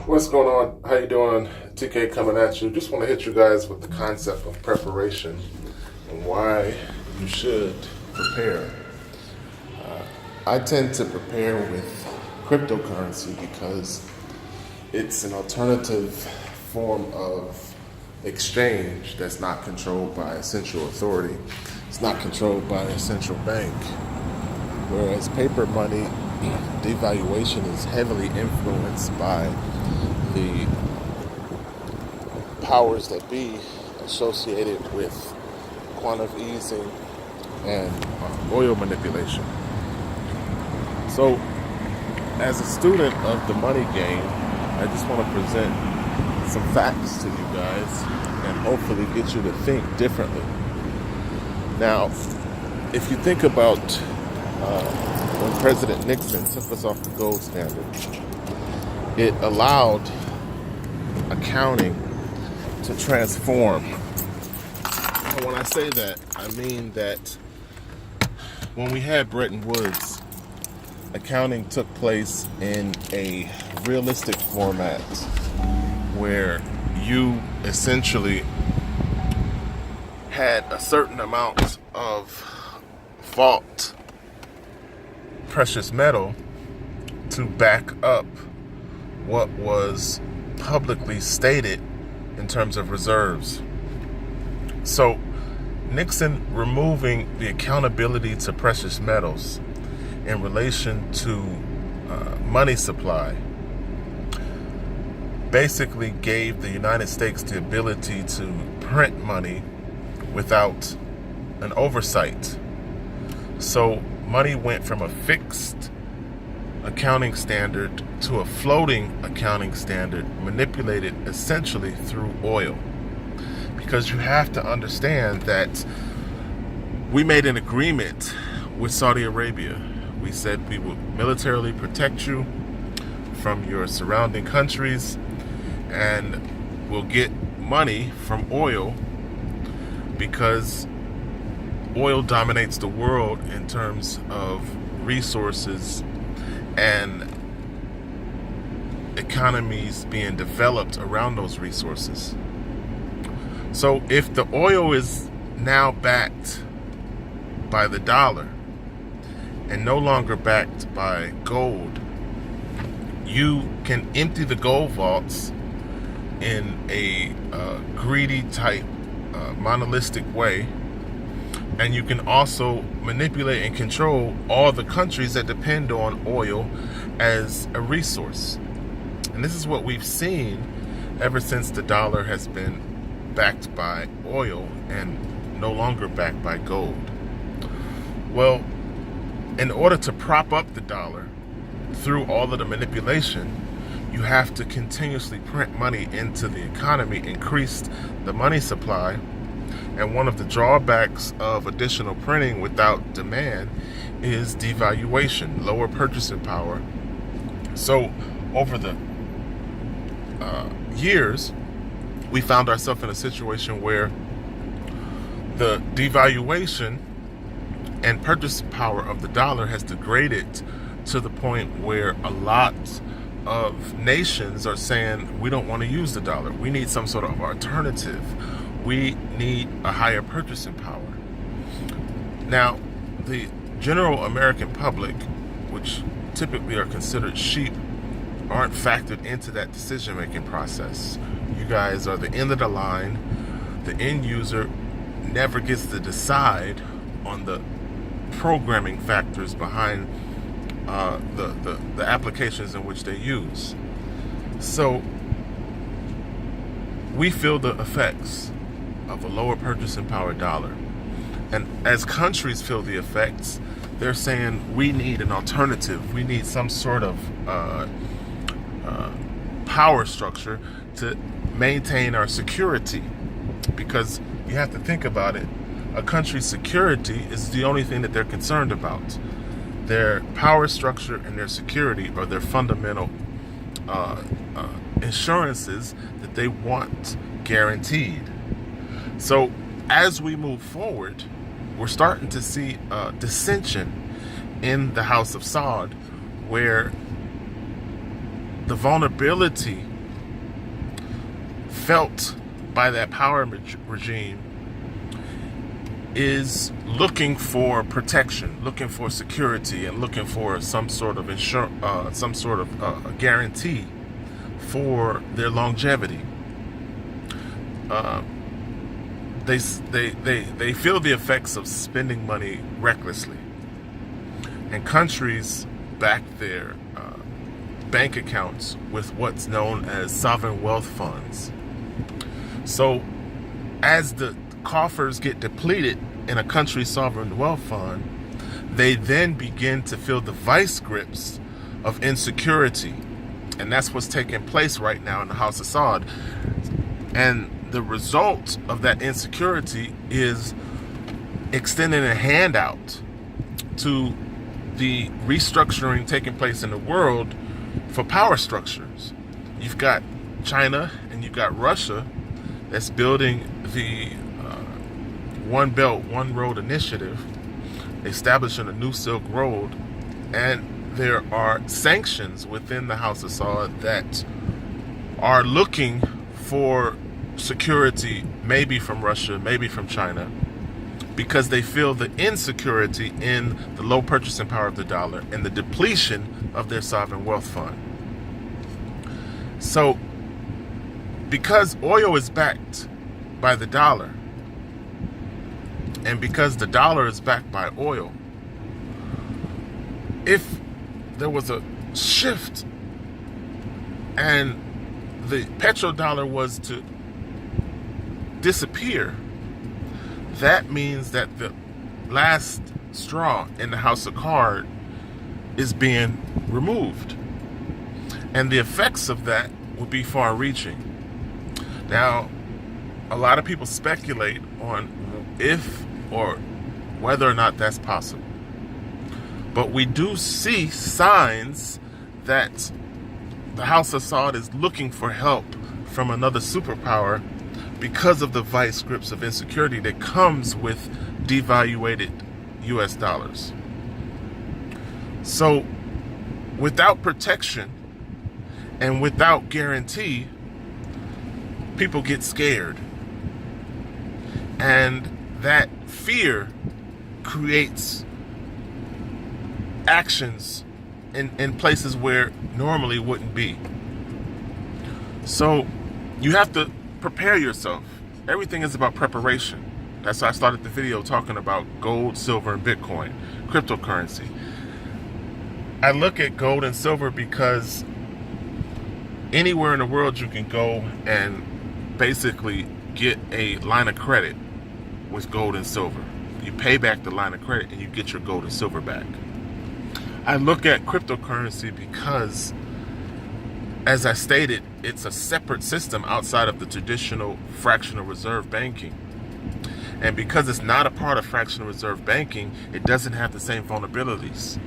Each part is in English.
What's going on? How you doing? TK coming at you. Just want to hit you guys with the concept of preparation and why you should prepare. I tend to prepare with cryptocurrency because it's an alternative form of exchange that's not controlled by a central authority. It's not controlled by a central bank. Whereas paper money, devaluation is heavily influenced by the powers that be associated with quantitative easing and oil manipulation. So, as a student of the money game, I just want to present some facts to you guys and hopefully get you to think differently. Now, if you think about when President Nixon took us off the gold standard, it allowed accounting to transform. And when I say that, I mean that when we had Bretton Woods, accounting took place in a realistic format where you essentially had a certain amount of vault precious metal to back up what was publicly stated in terms of reserves. So Nixon removing the accountability to precious metals in relation to money supply basically gave the United States the ability to print money without an oversight. So money went from a fixed accounting standard to a floating accounting standard, manipulated essentially through oil. Because you have to understand that we made an agreement with Saudi Arabia. We said we would militarily protect you from your surrounding countries and we'll get money from oil because oil dominates the world in terms of resources and economies being developed around those resources. So if the oil is now backed by the dollar and no longer backed by gold, you can empty the gold vaults in a greedy type, monolithic way. And you can also manipulate and control all the countries that depend on oil as a resource. And this is what we've seen ever since the dollar has been backed by oil and no longer backed by gold. Well, in order to prop up the dollar through all of the manipulation, you have to continuously print money into the economy, increase the money supply. And one of the drawbacks of additional printing without demand is devaluation, lower purchasing power. So over the years, we found ourselves in a situation where the devaluation and purchasing power of the dollar has degraded to the point where a lot of nations are saying, we don't want to use the dollar. We need some sort of alternative. We need a higher purchasing power. Now, the general American public, which typically are considered sheep, aren't factored into that decision-making process. You guys are the end of the line. The end user never gets to decide on the programming factors behind the applications in which they use. So we feel the effects of a lower purchasing power dollar. And as countries feel the effects, they're saying we need an alternative. We need some sort of power structure to maintain our security. Because you have to think about it, a country's security is the only thing that they're concerned about. Their power structure and their security are their fundamental insurances that they want guaranteed. So as we move forward, we're starting to see dissension in the House of Saud, where the vulnerability felt by that power regime is looking for protection, looking for security, and looking for some sort of guarantee for their longevity. They feel the effects of spending money recklessly, and countries back their bank accounts with what's known as sovereign wealth funds. So as the coffers get depleted in a country's sovereign wealth fund, they then begin to feel the vice grips of insecurity. And that's what's taking place right now in the House of Saud. And the result of that insecurity is extending a handout to the restructuring taking place in the world for power structures. You've got China and you've got Russia that's building the One Belt, One Road initiative, establishing a new Silk Road, and there are sanctions within the House of Saud that are looking for security, maybe from Russia, maybe from China, because they feel the insecurity in the low purchasing power of the dollar and the depletion of their sovereign wealth fund. So, because oil is backed by the dollar, and because the dollar is backed by oil, if there was a shift and the petrodollar was to disappear, that means that the last straw in the house of cards is being removed. And the effects of that will be far-reaching. Now, a lot of people speculate on if or whether or not that's possible. But we do see signs that the House of Saud is looking for help from another superpower because of the vice grips of insecurity that comes with devaluated US dollars. So, without protection and without guarantee, people get scared. And that fear creates actions in places where normally wouldn't be. So you have to prepare yourself. Everything is about preparation. That's why I started the video talking about gold, silver, and Bitcoin, cryptocurrency. I look at gold and silver because anywhere in the world you can go and basically get a line of credit with gold and silver. You pay back the line of credit and you get your gold and silver back. I look at cryptocurrency because, as I stated, it's a separate system outside of the traditional fractional reserve banking. And because it's not a part of fractional reserve banking, it doesn't have the same vulnerabilities.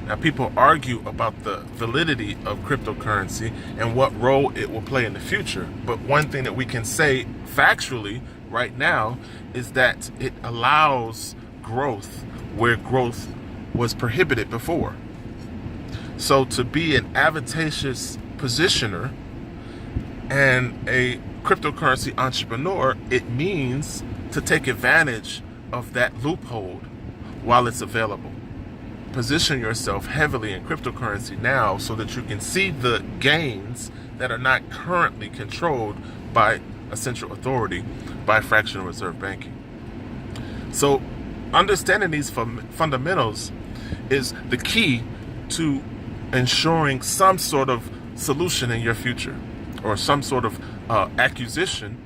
Now, people argue about the validity of cryptocurrency and what role it will play in the future. But one thing that we can say factually right now is that it allows growth where growth was prohibited before. So to be an advantageous positioner and a cryptocurrency entrepreneur, it means to take advantage of that loophole while it's available. Position yourself heavily in cryptocurrency now so that you can see the gains that are not currently controlled by a central authority, by fractional reserve banking. So understanding these fundamentals is the key to ensuring some sort of solution in your future, or some sort of acquisition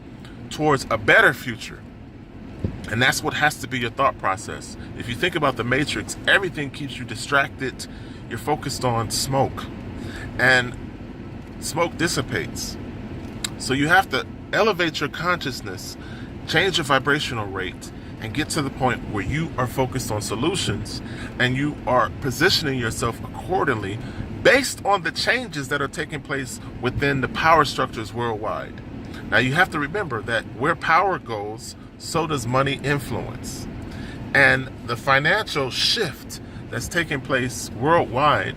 towards a better future. And that's what has to be your thought process. If you think about the Matrix, everything keeps you distracted. You're focused on smoke, and smoke dissipates. So you have to elevate your consciousness, change your vibrational rate, and get to the point where you are focused on solutions and you are positioning yourself accordingly based on the changes that are taking place within the power structures worldwide. Now, you have to remember that where power goes, so does money influence. And the financial shift that's taking place worldwide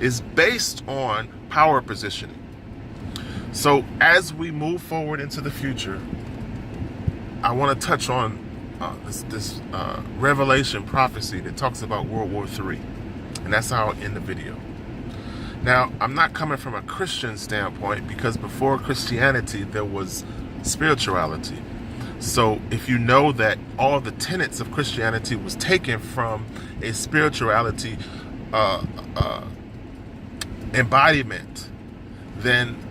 is based on power positioning. So as we move forward into the future, I want to touch on this Revelation prophecy that talks about World War III. And that's how I'll end the video. Now, I'm not coming from a Christian standpoint, because before Christianity, there was spirituality. So if you know that all the tenets of Christianity was taken from a spirituality embodiment, then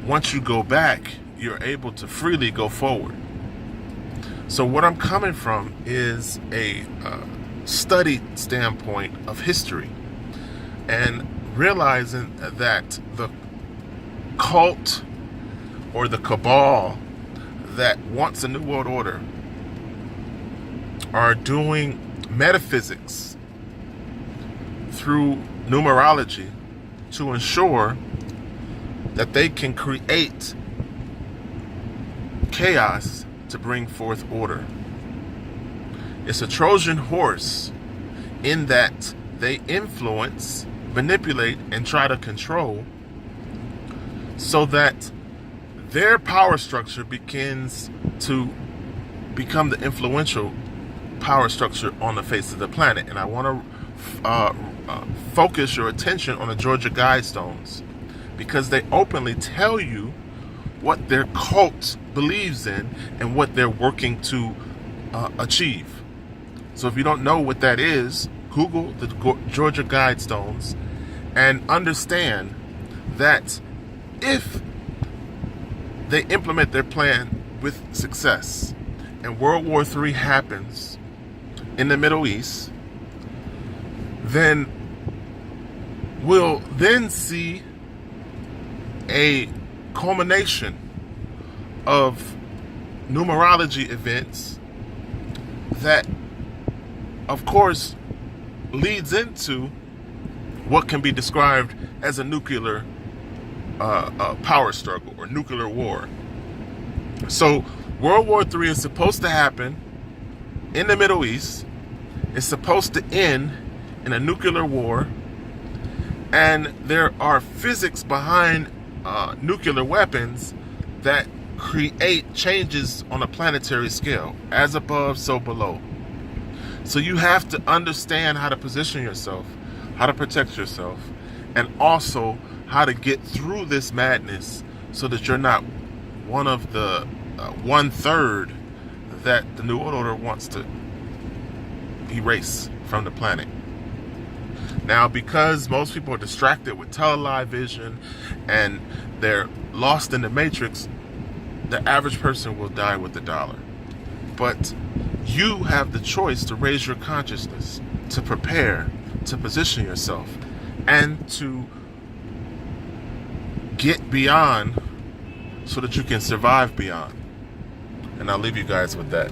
once you go back, you're able to freely go forward. So what I'm coming from is a studied standpoint of history, and realizing that the cult or the cabal that wants a new world order are doing metaphysics through numerology to ensure that they can create chaos to bring forth order. It's a Trojan horse in that they influence, manipulate, and try to control, so that their power structure begins to become the influential power structure on the face of the planet. And I want to focus your attention on the Georgia Guidestones, because they openly tell you what their cult believes in and what they're working to achieve. So if you don't know what that is, Google the Georgia Guidestones and understand that if they implement their plan with success and World War III happens in the Middle East, then we'll then see a culmination of numerology events that, of course, leads into what can be described as a nuclear power struggle or nuclear war. So World War III is supposed to happen in the Middle East. It's supposed to end in a nuclear war, and there are physics behind nuclear weapons that create changes on a planetary scale, as above, so below. So you have to understand how to position yourself, how to protect yourself, and also how to get through this madness so that you're not one of the 1/3 that the New World Order wants to erase from the planet. Now, because most people are distracted with television and they're lost in the matrix, the average person will die with the dollar. But you have the choice to raise your consciousness, to prepare, to position yourself, and to get beyond so that you can survive beyond. And I'll leave you guys with that.